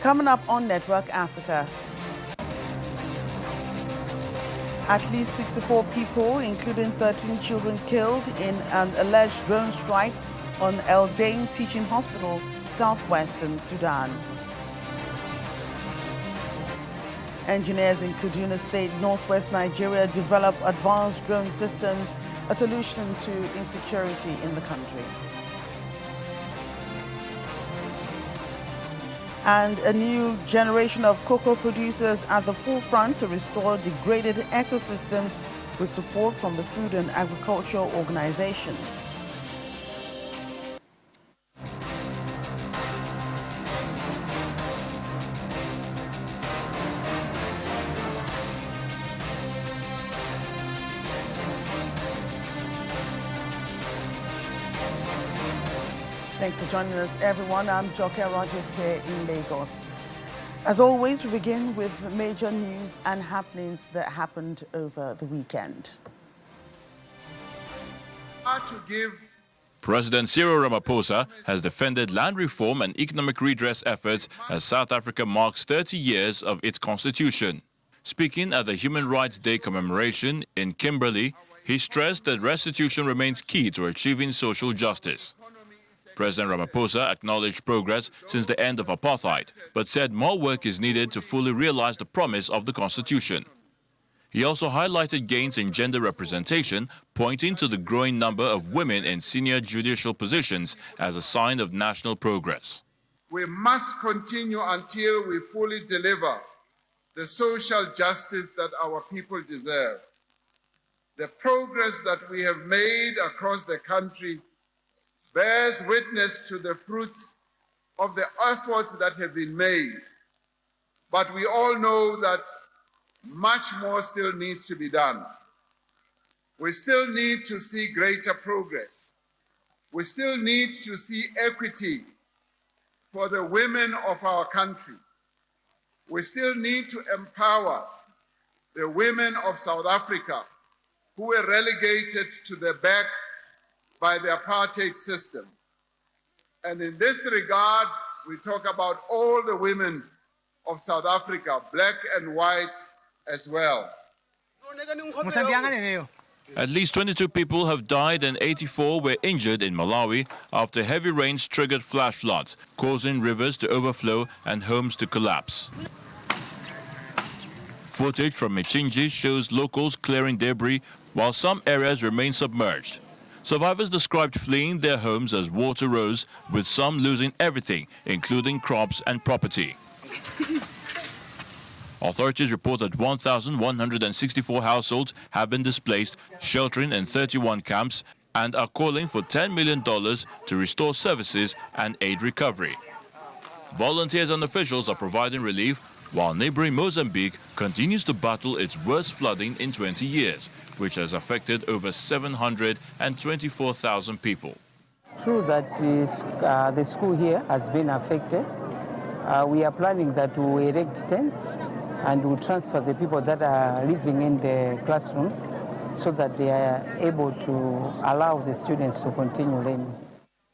Coming up on Network Africa, at least 64 people, including 13 children, killed in an alleged drone strike on El Dain Teaching Hospital, southwestern Sudan. Engineers in Kaduna State, northwest Nigeria, develop advanced drone systems, a solution to insecurity in the country. And a new generation of cocoa producers at the forefront to restore degraded ecosystems with support from the Food and Agriculture Organization. Thanks for joining us, everyone. I'm Joke Rogers here in Lagos. As always, we begin with major news and happenings that happened over the weekend. President Cyril Ramaphosa has defended land reform and economic redress efforts as South Africa marks 30 years of its constitution. Speaking at the Human Rights Day commemoration in Kimberley, he stressed that restitution remains key to achieving social justice. President Ramaphosa acknowledged progress since the end of apartheid, but said more work is needed to fully realize the promise of the Constitution. He also highlighted gains in gender representation, pointing to the growing number of women in senior judicial positions as a sign of national progress. We must continue until we fully deliver the social justice that our people deserve. The progress that we have made across the country bears witness to the fruits of the efforts that have been made. But we all know that much more still needs to be done. We still need to see greater progress. We still need to see equity for the women of our country. We still need to empower the women of South Africa who were relegated to the back by the apartheid system. And in this regard, we talk about all the women of South Africa, black and white as well. At least 22 people have died and 84 were injured in Malawi after heavy rains triggered flash floods, causing rivers to overflow and homes to collapse. Footage from Michinji shows locals clearing debris while some areas remain submerged. Survivors described fleeing their homes as water rose, with some losing everything, including crops and property. Authorities report that 1,164 households have been displaced, sheltering in 31 camps, and are calling for $10 million to restore services and aid recovery. Volunteers and officials are providing relief, while neighboring Mozambique continues to battle its worst flooding in 20 years, which has affected over 724,000 people. True that the school here has been affected. We are planning that we erect tents and we transfer the people that are living in the classrooms so that they are able to allow the students to continue learning.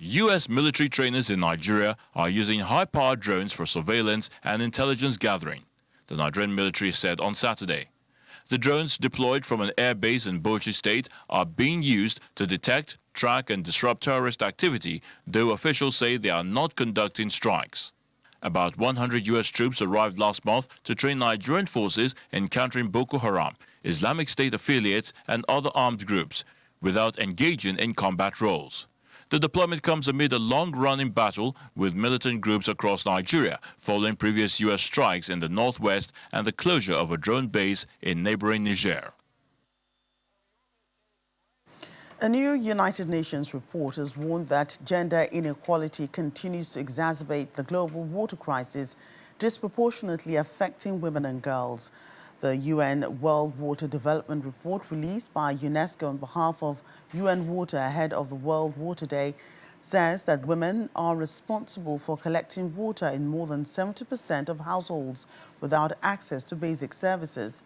U.S. military trainers in Nigeria are using high-powered drones for surveillance and intelligence gathering, the Nigerian military said on Saturday. The drones deployed from an air base in Bauchi State are being used to detect, track and disrupt terrorist activity, though officials say they are not conducting strikes. About 100 U.S. troops arrived last month to train Nigerian forces in countering Boko Haram, Islamic State affiliates and other armed groups, without engaging in combat roles. The deployment comes amid a long-running battle with militant groups across Nigeria, following previous U.S. strikes in the northwest and the closure of a drone base in neighboring Niger. A new United Nations report has warned that gender inequality continues to exacerbate the global water crisis, disproportionately affecting women and girls. The UN World Water Development Report released by UNESCO on behalf of UN Water ahead of the World Water Day says that women are responsible for collecting water in more than 70% of households without access to basic services.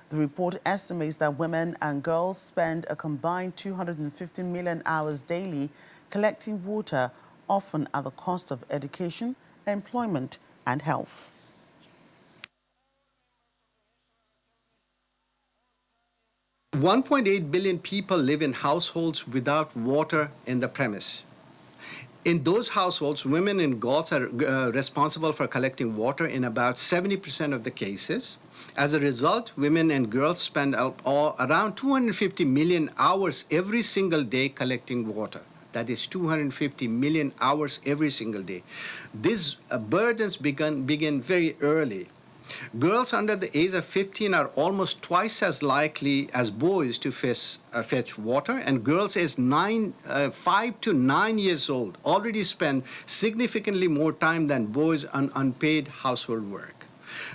The report estimates that women and girls spend a combined 250 million hours daily collecting water, often at the cost of education, employment, and health. $1.8 billion people live in households without water in the premise. In those households, women and girls are responsible for collecting water in about 70% of the cases. As a result, women and girls spend around 250 million hours every single day collecting water. That is 250 million hours every single day. These burdens begin very early. Girls under the age of 15 are almost twice as likely as boys to fetch water, and girls aged 5 to 9 years old already spend significantly more time than boys on unpaid household work.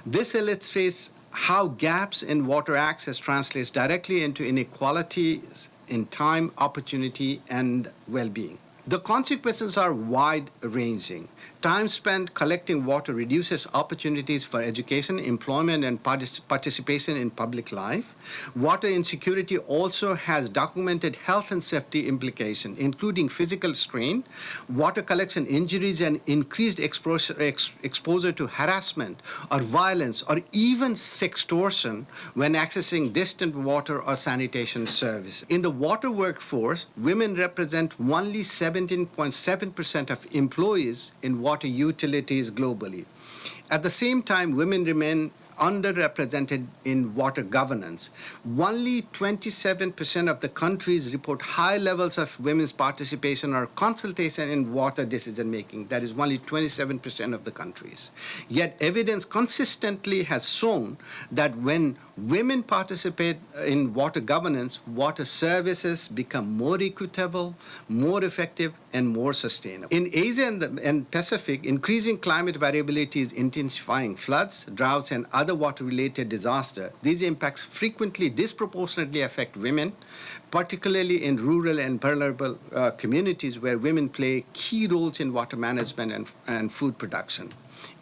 This illustrates how gaps in water access translates directly into inequalities in time, opportunity, and well-being. The consequences are wide-ranging. Time spent collecting water reduces opportunities for education, employment, and participation in public life. Water insecurity also has documented health and safety implications, including physical strain, water collection injuries, and increased exposure to harassment or violence or even sextortion when accessing distant water or sanitation services. In the water workforce, women represent only 17.7% of employees in water utilities globally. At the same time, women remain underrepresented in water governance. Only 27% of the countries report high levels of women's participation or consultation in water decision making. That is only 27% of the countries. Yet evidence consistently has shown that when women participate in water governance, water services become more equitable, more effective, and more sustainable. In Asia and Pacific, increasing climate variability is intensifying floods, droughts, and other water-related disasters. These impacts frequently disproportionately affect women, particularly in rural and vulnerable communities where women play key roles in water management and food production.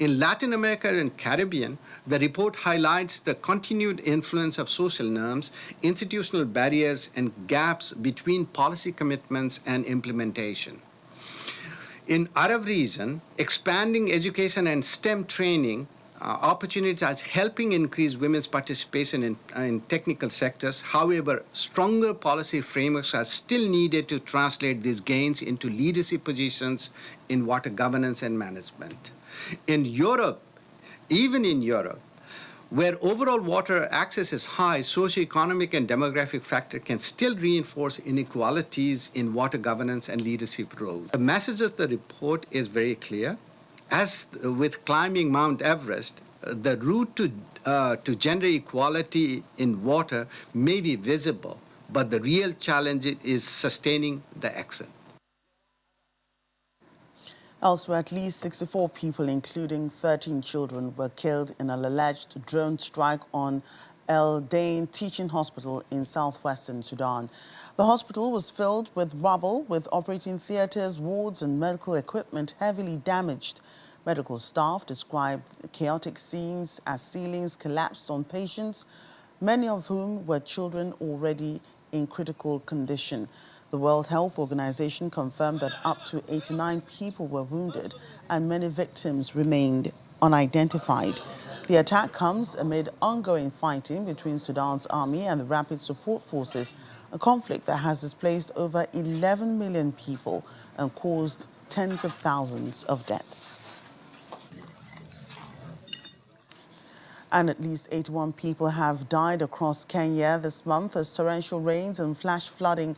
In Latin America and Caribbean, the report highlights the continued influence of social norms, institutional barriers, and gaps between policy commitments and implementation. In Arab region, expanding education and STEM training opportunities are helping increase women's participation in technical sectors. However, stronger policy frameworks are still needed to translate these gains into leadership positions in water governance and management. In Europe, even in Europe, where overall water access is high, socioeconomic and demographic factors can still reinforce inequalities in water governance and leadership roles. The message of the report is very clear. As with climbing Mount Everest, the route to gender equality in water may be visible, but the real challenge is sustaining the ascent. Elsewhere, at least 64 people, including 13 children, were killed in an alleged drone strike on El Dain Teaching Hospital in southwestern Sudan. The hospital was filled with rubble, with operating theaters, wards, and medical equipment heavily damaged. Medical staff described chaotic scenes as ceilings collapsed on patients, many of whom were children already in critical condition. The World Health Organization confirmed that up to 89 people were wounded and many victims remained unidentified. The attack comes amid ongoing fighting between Sudan's army and the Rapid Support Forces, a conflict that has displaced over 11 million people and caused tens of thousands of deaths. And at least 81 people have died across Kenya this month as torrential rains and flash flooding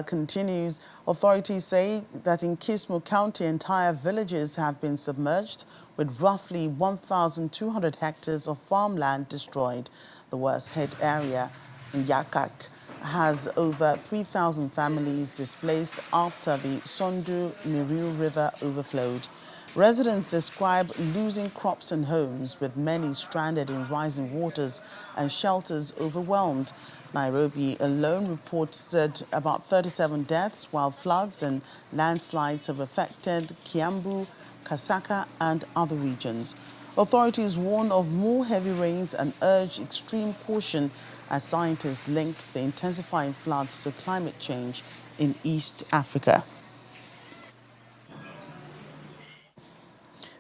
continues. Authorities say that in Kisumu County, entire villages have been submerged, with roughly 1,200 hectares of farmland destroyed. The worst hit area, Yakak, has over 3,000 families displaced after the Sondu Miriu River overflowed. Residents describe losing crops and homes, with many stranded in rising waters and shelters overwhelmed. Nairobi alone reported about 37 deaths, while floods and landslides have affected Kiambu, Kasaka, and other regions. Authorities warn of more heavy rains and urge extreme caution as scientists link the intensifying floods to climate change in East Africa.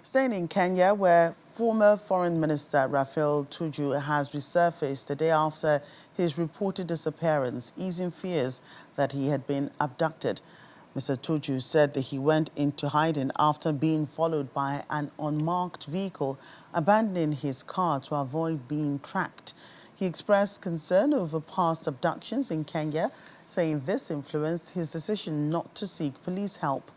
Staying in Kenya, where Former Foreign Minister Raphael Tuju has resurfaced the day after his reported disappearance, easing fears that he had been abducted. Mr. Tuju said that he went into hiding after being followed by an unmarked vehicle, abandoning his car to avoid being tracked. He expressed concern over past abductions in Kenya, saying this influenced his decision not to seek police help.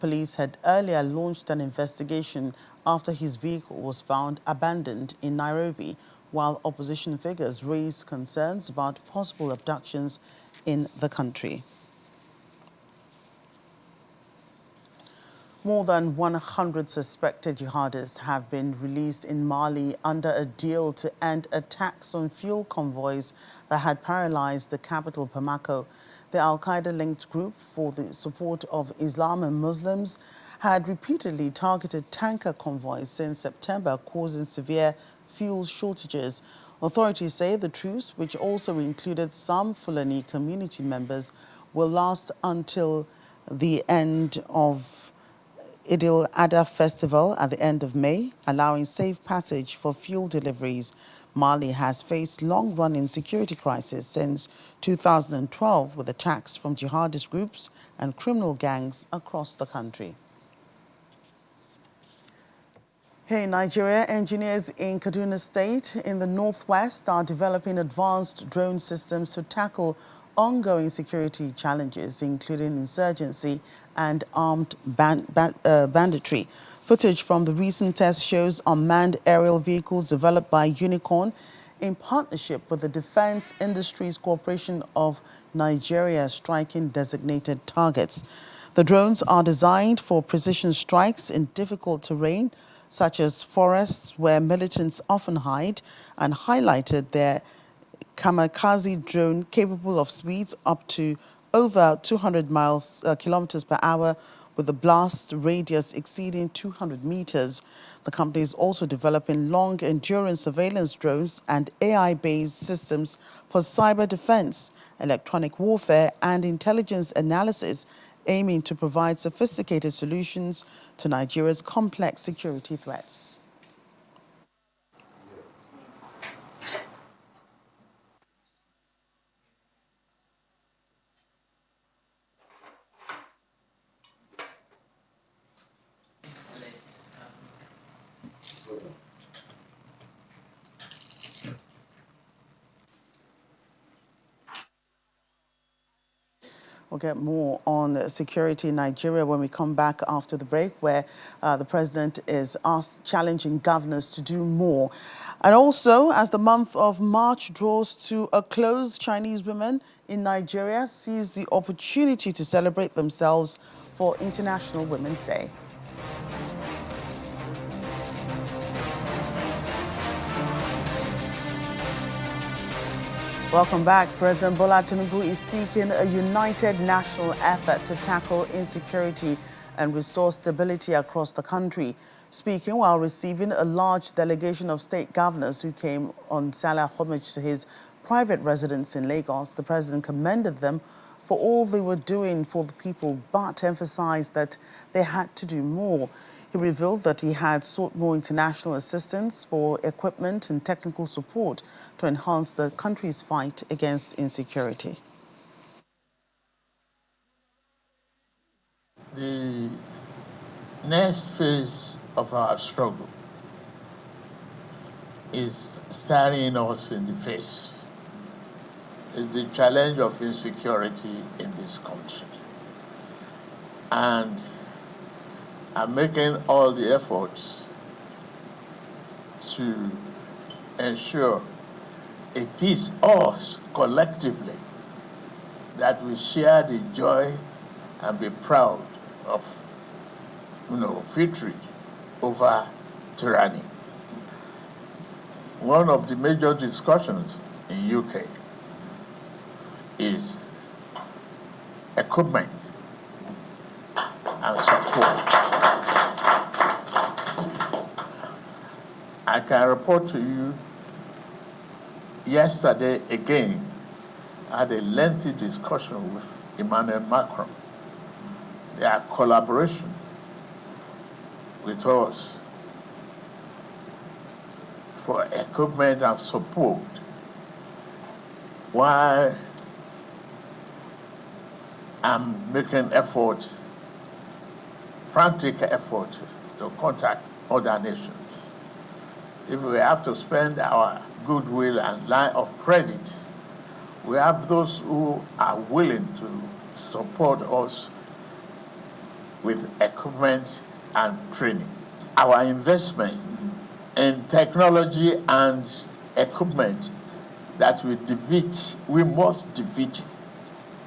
Police had earlier launched an investigation after his vehicle was found abandoned in Nairobi, while opposition figures raised concerns about possible abductions in the country. More than 100 suspected jihadists have been released in Mali under a deal to end attacks on fuel convoys that had paralyzed the capital, Bamako. The al-Qaeda-linked group for the support of Islam and Muslims had repeatedly targeted tanker convoys since September, causing severe fuel shortages. Authorities say the truce, which also included some Fulani community members, will last until the end of Idil Adha festival at the end of May, allowing safe passage for fuel deliveries. Mali has faced long-running security crisis since 2012 with attacks from jihadist groups and criminal gangs across the country. Here in Nigeria, engineers in Kaduna State in the northwest are developing advanced drone systems to tackle ongoing security challenges, including insurgency and armed banditry. Footage from the recent test shows unmanned aerial vehicles developed by Unicorn in partnership with the Defense Industries Corporation of Nigeria striking designated targets. The drones are designed for precision strikes in difficult terrain, such as forests where militants often hide, and highlighted their kamikaze drone capable of speeds up to over 200 kilometers per hour with a blast radius exceeding 200 meters. The company is also developing long-endurance surveillance drones and AI-based systems for cyber defense, electronic warfare, and intelligence analysis, aiming to provide sophisticated solutions to Nigeria's complex security threats. We'll get more on security in Nigeria when we come back after the break, where the president is challenging governors to do more. And also, as the month of March draws to a close, Chinese women in Nigeria seize the opportunity to celebrate themselves for International Women's Day. Welcome back. President Bola Tinubu is seeking a united national effort to tackle insecurity and restore stability across the country. Speaking while receiving a large delegation of state governors who came on Salah homage to his private residence in Lagos, the president commended them for all they were doing for the people, but emphasized that they had to do more. He revealed that he had sought more international assistance for equipment and technical support to enhance the country's fight against insecurity. The next phase of our struggle is staring us in the face. It's the challenge of insecurity in this country. And I'm making all the efforts to ensure it is us collectively that we share the joy and be proud of, victory over tyranny. One of the major discussions in UK is equipment and support. I can report to you, yesterday again, I had a lengthy discussion with Emmanuel Macron. Their collaboration with us for equipment and support, while I'm making effort, frantic effort, to contact other nations. If we have to spend our goodwill and line of credit, we have those who are willing to support us with equipment and training. Our investment in technology and equipment that we must defeat,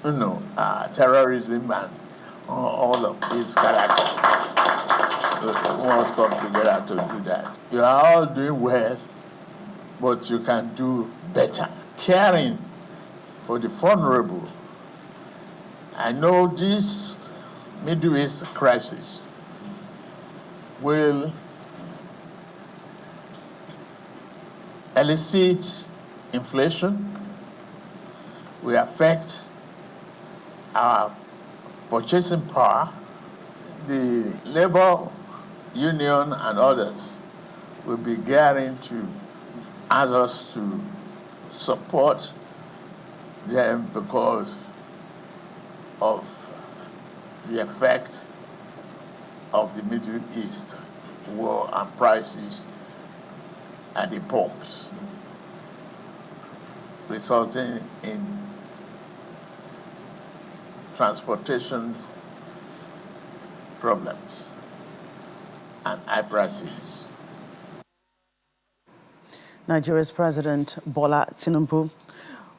terrorism and all of these characters. We must come together to do that. You are all doing well, but you can do better. Caring for the vulnerable. I know this Middle East crisis will elicit inflation, will affect our purchasing power. The labor union and others will be gearing to ask us to support them because of the effect of the Middle East war and prices at the pumps, resulting in transportation problems and high prices. Nigeria's President Bola Tinubu,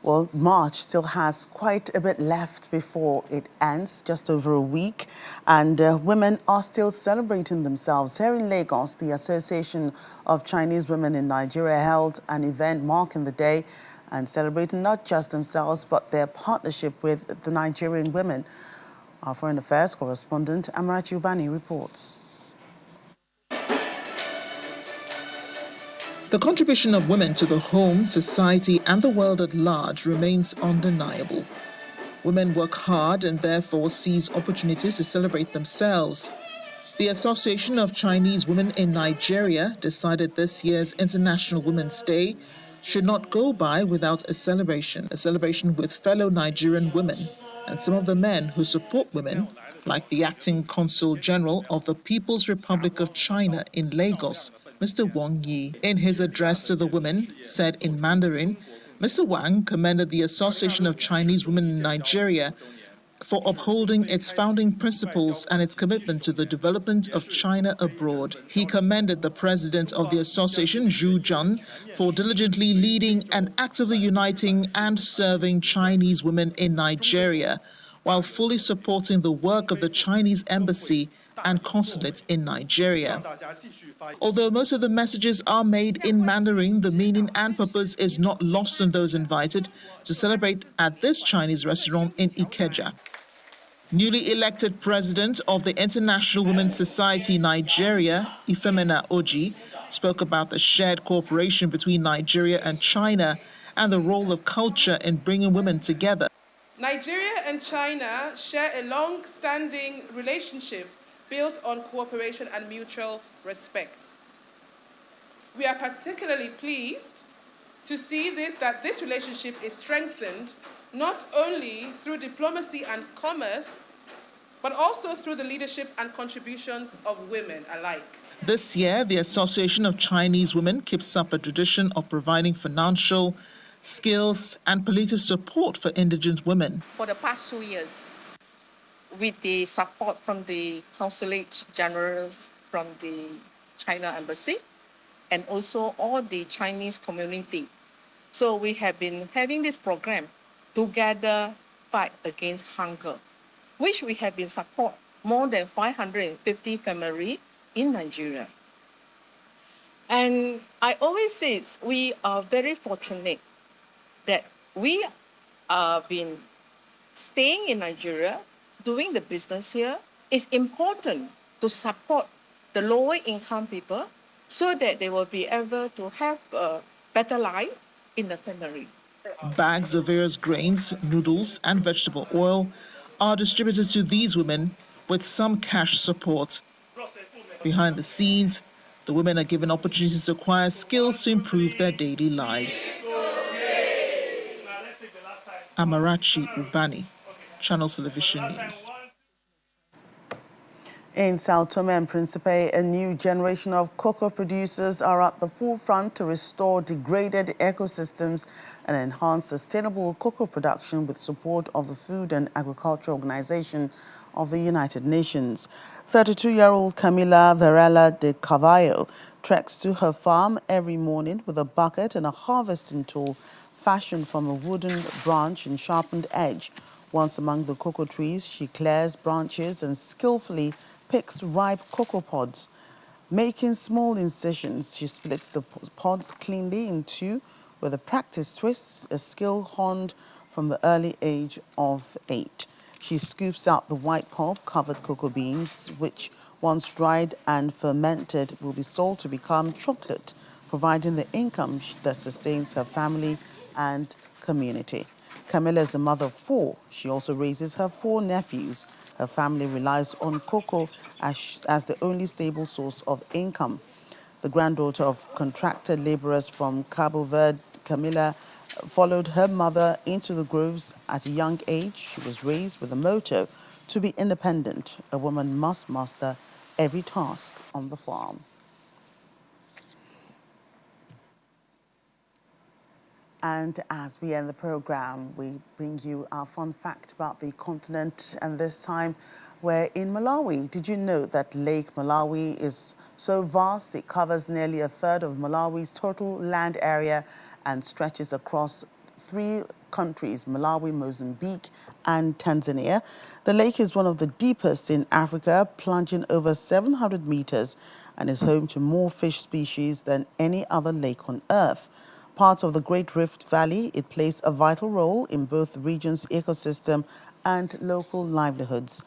well, March still has quite a bit left before it ends, just over a week, and women are still celebrating themselves. Here in Lagos, the Association of Chinese Women in Nigeria held an event marking the day and celebrating not just themselves, but their partnership with the Nigerian women. Our Foreign Affairs correspondent, Amarachi Ubani, reports. The contribution of women to the home, society and the world at large remains undeniable. Women work hard and therefore seize opportunities to celebrate themselves. The Association of Chinese Women in Nigeria decided this year's International Women's Day should not go by without a celebration with fellow Nigerian women and some of the men who support women, like the acting Consul General of the People's Republic of China in Lagos, Mr. Wang Yi. In his address to the women, said in Mandarin, Mr. Wang commended the Association of Chinese Women in Nigeria for upholding its founding principles and its commitment to the development of China abroad. He commended the president of the association, Zhu Jun, for diligently leading and actively uniting and serving Chinese women in Nigeria, while fully supporting the work of the Chinese embassy and consulate in Nigeria. Although most of the messages are made in Mandarin, the meaning and purpose is not lost on those invited to celebrate at this Chinese restaurant in Ikeja. Newly elected president of the International Women's Society Nigeria, Ifemena Oji, spoke about the shared cooperation between Nigeria and China and the role of culture in bringing women together. Nigeria and China share a long-standing relationship built on cooperation and mutual respect. We are particularly pleased to see that this relationship is strengthened not only through diplomacy and commerce, but also through the leadership and contributions of women alike. This year, the Association of Chinese Women keeps up a tradition of providing financial, skills, and palliative support for indigent women. For the past 2 years, with the support from the consulate generals from the China embassy and also all the Chinese community. So we have been having this program, Together Fight Against Hunger, which we have been support more than 550 families in Nigeria. And I always say we are very fortunate that we have been staying in Nigeria, doing the business here. It's important to support the lower income people so that they will be able to have a better life in the family. Bags of various grains, noodles, and vegetable oil are distributed to these women with some cash support. Behind the scenes, The women are given opportunities to acquire skills to improve their daily lives. Amarachi Ubani, Channels Television News. In Sao Tome and Principe, a new generation of cocoa producers are at the forefront to restore degraded ecosystems and enhance sustainable cocoa production with support of the Food and Agriculture Organization of the United Nations. 32-year-old Camila Varela de Carvalho treks to her farm every morning with a bucket and a harvesting tool fashioned from a wooden branch and sharpened edge. Once among the cocoa trees, she clears branches and skillfully picks ripe cocoa pods. Making small incisions, she splits the pods cleanly in two with a practiced twist, a skill honed from the early age of 8. She scoops out the white pulp-covered cocoa beans, which, once dried and fermented, will be sold to become chocolate, providing the income that sustains her family and community. Camilla is a mother of 4. She also raises her 4 nephews. Her family relies on cocoa as the only stable source of income. The granddaughter of contracted laborers from Cabo Verde, Camilla followed her mother into the groves at a young age. She was raised with a motto: to be independent, a woman must master every task on the farm. And as we end the program, we bring you our fun fact about the continent, and this time we're in Malawi. Did you know that Lake Malawi is so vast it covers nearly a third of Malawi's total land area and stretches across 3 countries, Malawi, Mozambique, and Tanzania? The lake is one of the deepest in Africa, plunging over 700 meters, and is home to more fish species than any other lake on Earth. Part of the Great Rift Valley, it plays a vital role in both the region's ecosystem and local livelihoods.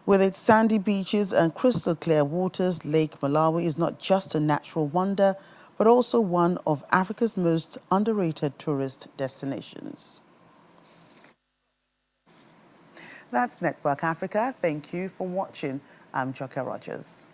With its sandy beaches and crystal clear waters, Lake Malawi is not just a natural wonder, but also one of Africa's most underrated tourist destinations. That's Network Africa. Thank you for watching. I'm Joke Rogers.